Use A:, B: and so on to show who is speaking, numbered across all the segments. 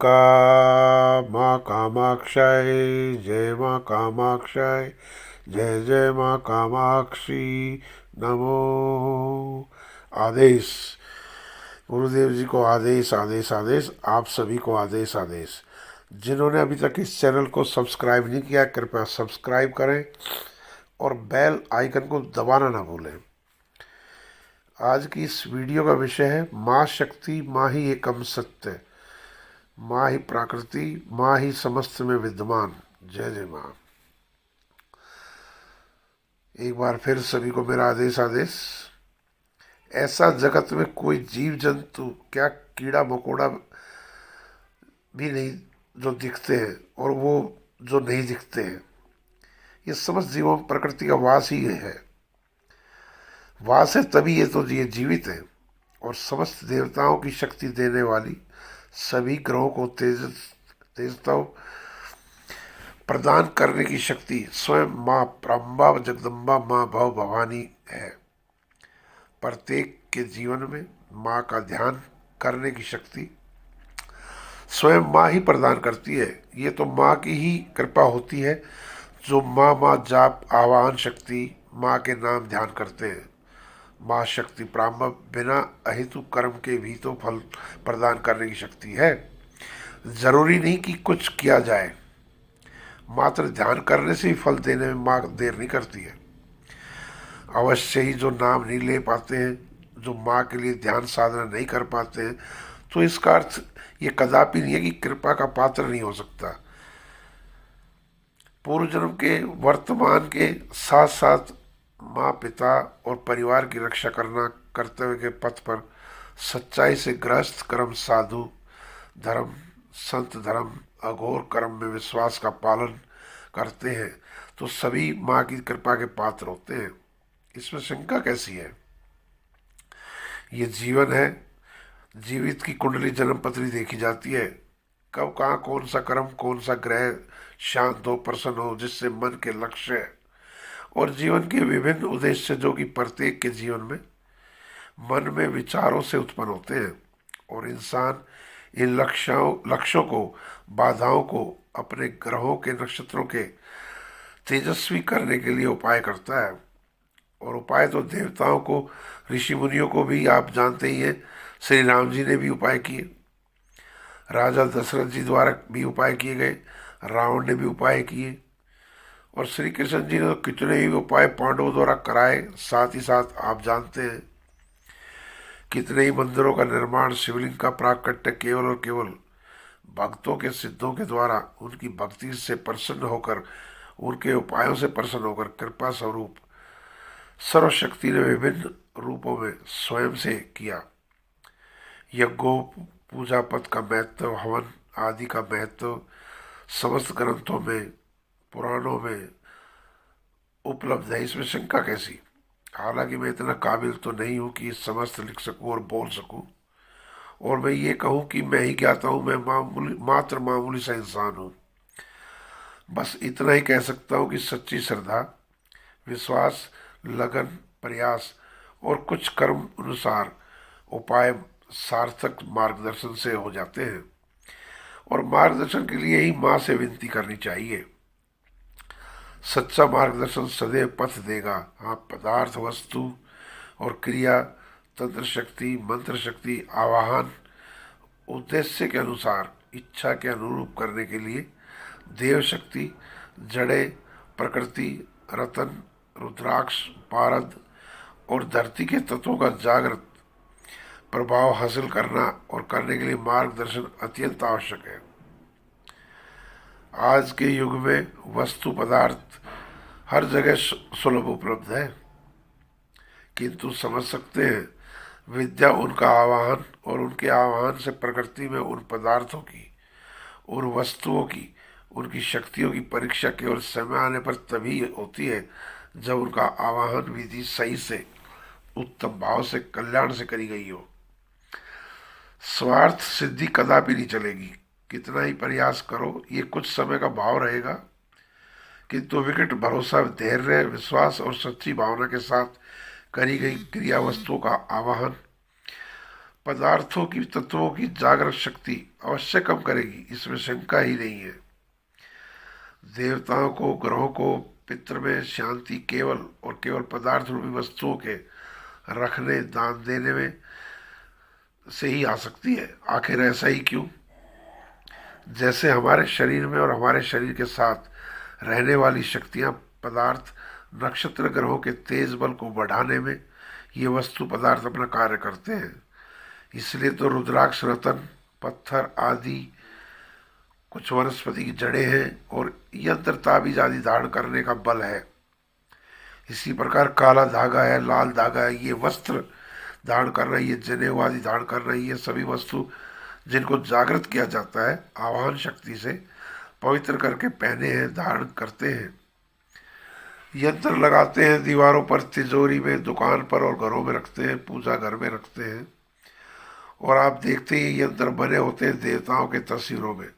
A: दुर्गा माँ कामाक्षाय जय, माँ कामाक्षाय जय जय, माँ कामाक्षी नमो। आदेश। गुरुदेव जी को आदेश आदेश आदेश, आप सभी को आदेश आदेश। जिन्होंने अभी तक इस चैनल को सब्सक्राइब नहीं किया, कृपया सब्सक्राइब करें और बेल आइकन को दबाना ना भूलें। आज की इस वीडियो का विषय है माँ शक्ति, माँ ही एकम सत्य, माँ ही प्राकृति, माँ ही समस्त में विद्यमान। जय जय माँ। एक बार फिर सभी को मेरा आदेश आदेश। ऐसा जगत में कोई जीव जंतु, क्या कीड़ा मकोड़ा भी नहीं जो दिखते हैं, और वो जो नहीं दिखते हैं, ये समस्त जीवों में प्रकृति का वास ही है। वास है तभी ये जीवित है। और समस्त देवताओं की शक्ति देने वाली, सभी ग्रहों को तेजता प्रदान करने की शक्ति स्वयं माँ ब्रह्मा जगदम्बा माँ भव भवानी है। प्रत्येक के जीवन में माँ का ध्यान करने की शक्ति स्वयं माँ ही प्रदान करती है। ये तो माँ की ही कृपा होती है, जो माँ माँ जाप आवाहन शक्ति माँ के नाम ध्यान करते हैं। माँ शक्ति ब्राह्मण बिना अहेतु कर्म के भी तो फल प्रदान करने की शक्ति है। जरूरी नहीं कि कुछ किया जाए, मात्र ध्यान करने से ही फल देने में माँ देर नहीं करती है। अवश्य ही जो नाम नहीं ले पाते हैं, जो माँ के लिए ध्यान साधना नहीं कर पाते हैं, तो इसका अर्थ ये कदापि नहीं है कि कृपा का पात्र नहीं हो सकता। पूर्व जन्म के वर्तमान के साथ साथ माँ पिता और परिवार की रक्षा करना कर्तव्य के पथ पर सच्चाई से गृहस्थ कर्म, साधु धर्म, संत धर्म, अघोर कर्म में विश्वास का पालन करते हैं, तो सभी माँ की कृपा के पात्र होते हैं। इसमें शंका कैसी है? ये जीवन है। जीवित की कुंडली जन्म पत्री देखी जाती है। कब कहाँ कौन सा कर्म, कौन सा ग्रह शांत हो, प्रसन्न हो, जिससे मन के लक्ष्य है और जीवन के विभिन्न उद्देश्य, जो कि प्रत्येक के जीवन में मन में विचारों से उत्पन्न होते हैं। और इंसान इन लक्ष्यों को, बाधाओं को अपने ग्रहों के, नक्षत्रों के तेजस्वी करने के लिए उपाय करता है। और उपाय तो देवताओं को, ऋषि मुनियों को भी आप जानते ही हैं। श्री राम जी ने भी उपाय किए, राजा दशरथ जी द्वारा भी उपाय किए गए, रावण ने भी उपाय किए, और श्री कृष्ण जी ने तो कितने ही उपाय पांडवों द्वारा कराए। साथ ही साथ आप जानते हैं कितने ही मंदिरों का निर्माण, शिवलिंग का प्राकट्य केवल और केवल भक्तों के, सिद्धों के द्वारा उनकी भक्ति से प्रसन्न होकर, उनके उपायों से प्रसन्न होकर कृपा स्वरूप सर्वशक्ति ने विभिन्न रूपों में स्वयं से किया। यज्ञों, पूजा पथ का महत्व, हवन आदि का महत्व समस्त ग्रंथों में, पुराणों में उपलब्ध है। इसमें शंका कैसी? हालांकि मैं इतना काबिल तो नहीं हूँ कि समस्त लिख सकूँ और बोल सकूँ, और मैं ये कहूँ कि मैं ही ज्ञाता हूँ। मैं मात्र मामूली सा इंसान हूँ। बस इतना ही कह सकता हूँ कि सच्ची श्रद्धा, विश्वास, लगन, प्रयास और कुछ कर्म अनुसार उपाय सार्थक मार्गदर्शन से हो जाते हैं। और मार्गदर्शन के लिए ही माँ से विनती करनी चाहिए। सच्चा मार्गदर्शन सदैव पथ देगा। हाँ, पदार्थ, वस्तु और क्रिया, तंत्र शक्ति, मंत्र शक्ति, आवाहन उद्देश्य के अनुसार, इच्छा के अनुरूप करने के लिए देव शक्ति, जड़े, प्रकृति, रतन, रुद्राक्ष, पारद और धरती के तत्वों का जागृत प्रभाव हासिल करना और करने के लिए मार्गदर्शन अत्यंत आवश्यक है। आज के युग में वस्तु पदार्थ हर जगह सुलभ उपलब्ध है, किंतु समझ सकते हैं विद्या उनका आवाहन, और उनके आवाहन से प्रकृति में उन पदार्थों की, उन वस्तुओं की, उनकी शक्तियों की परीक्षा केवल समय आने पर तभी होती है, जब उनका आवाहन विधि सही से, उत्तम भाव से, कल्याण से करी गई हो। स्वार्थ सिद्धि कदापि नहीं चलेगी। कितना ही प्रयास करो, ये कुछ समय का भाव रहेगा, किंतु विकट भरोसा, धैर्य, विश्वास और सच्ची भावना के साथ करी गई क्रिया वस्तुओं का आवाहन पदार्थों की तत्वों की जागृत शक्ति अवश्य कम करेगी, इसमें शंका ही नहीं है। देवताओं को, ग्रहों को, पितृ में शांति केवल और केवल पदार्थ रूपी वस्तुओं के रखने, दान देने में से ही आ सकती है। आखिर ऐसा ही क्यों? जैसे हमारे शरीर में और हमारे शरीर के साथ रहने वाली शक्तियां, पदार्थ, नक्षत्र, ग्रहों के तेज बल को बढ़ाने में ये वस्तु पदार्थ अपना कार्य करते हैं। इसलिए तो रुद्राक्ष, रतन, पत्थर आदि, कुछ वनस्पति की जड़ें हैं और यंत्र, ताबीज आदि धारण करने का बल है। इसी प्रकार काला धागा है, लाल धागा है, ये वस्त्र धारण करना, ये जनेऊ आदि धारण करना, ये सभी वस्तु जिनको जागृत किया जाता है आवाहन शक्ति से, पवित्र करके पहने हैं, धारण करते हैं। यंत्र लगाते हैं दीवारों पर, तिजोरी में, दुकान पर और घरों में रखते हैं, पूजा घर में रखते हैं। और आप देखते ही यंत्र बने होते हैं देवताओं के तस्वीरों में।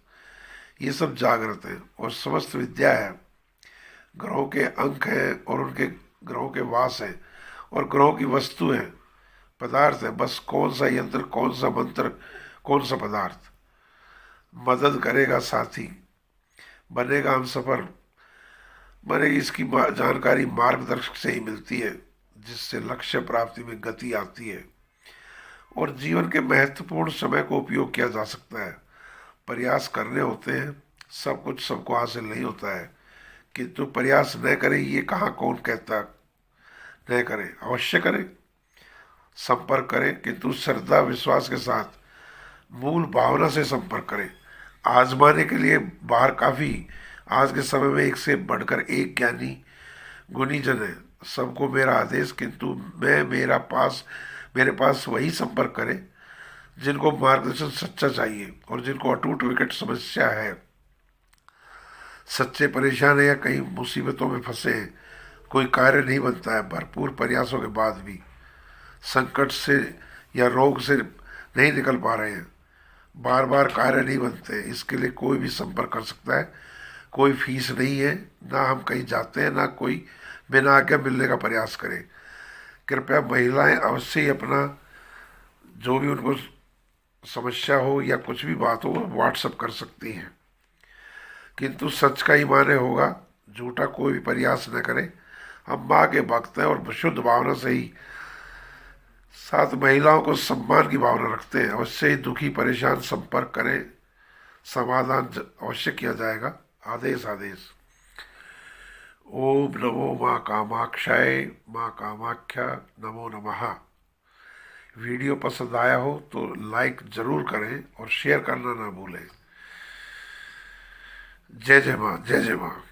A: ये सब जागृत है और समस्त विद्या है। ग्रहों के अंक हैं और उनके ग्रहों के वास हैं और ग्रहों की वस्तु है, पदार्थ है। बस कौन सा यंत्र, कौन सा मंत्र, कौन सा पदार्थ मदद करेगा साथी, बनेगा हम सफल, बनेगी, इसकी जानकारी मार्गदर्शक से ही मिलती है, जिससे लक्ष्य प्राप्ति में गति आती है और जीवन के महत्वपूर्ण समय को उपयोग किया जा सकता है। प्रयास करने होते हैं, सब कुछ सबको हासिल नहीं होता है, किंतु प्रयास न करें ये कहाँ कौन कहता न करें, अवश्य करें, संपर्क करें, किंतु श्रद्धा विश्वास के साथ मूल भावना से संपर्क करें। आजमाने के लिए बाहर काफ़ी, आज के समय में एक से बढ़कर एक ज्ञानी गुणी जन है। सबको मेरा आदेश, किंतु मेरे पास वही संपर्क करें जिनको मार्गदर्शन सच्चा चाहिए और जिनको अटूट विकट समस्या है, सच्चे परेशान है या कहीं मुसीबतों में फंसे हैं। कोई कार्य नहीं बनता है भरपूर प्रयासों के बाद भी, संकट से या रोग से नहीं निकल पा रहे हैं, बार बार कार्य नहीं बनते। इसके लिए कोई भी संपर्क कर सकता है, कोई फीस नहीं है, ना हम कहीं जाते हैं, ना कोई बिना आज्ञा मिलने का प्रयास करें। कृपया महिलाएं अवश्य ही अपना जो भी उनको समस्या हो या कुछ भी बात हो व्हाट्सअप कर सकती हैं, किंतु सच का ही माने होगा, झूठा कोई भी प्रयास न करें। हम माँ के भक्त हैं और शुद्ध भावना से ही साथ महिलाओं को सम्मान की भावना रखते हैं। अवश्य ही दुखी परेशान संपर्क करें, समाधान अवश्य किया जाएगा। आदेश आदेश। ओम नमो माँ कामाक्षाय, माँ कामाख्या नमो नमः। वीडियो पसंद आया हो तो लाइक ज़रूर करें और शेयर करना ना भूलें। जय जय माँ, जय जय माँ।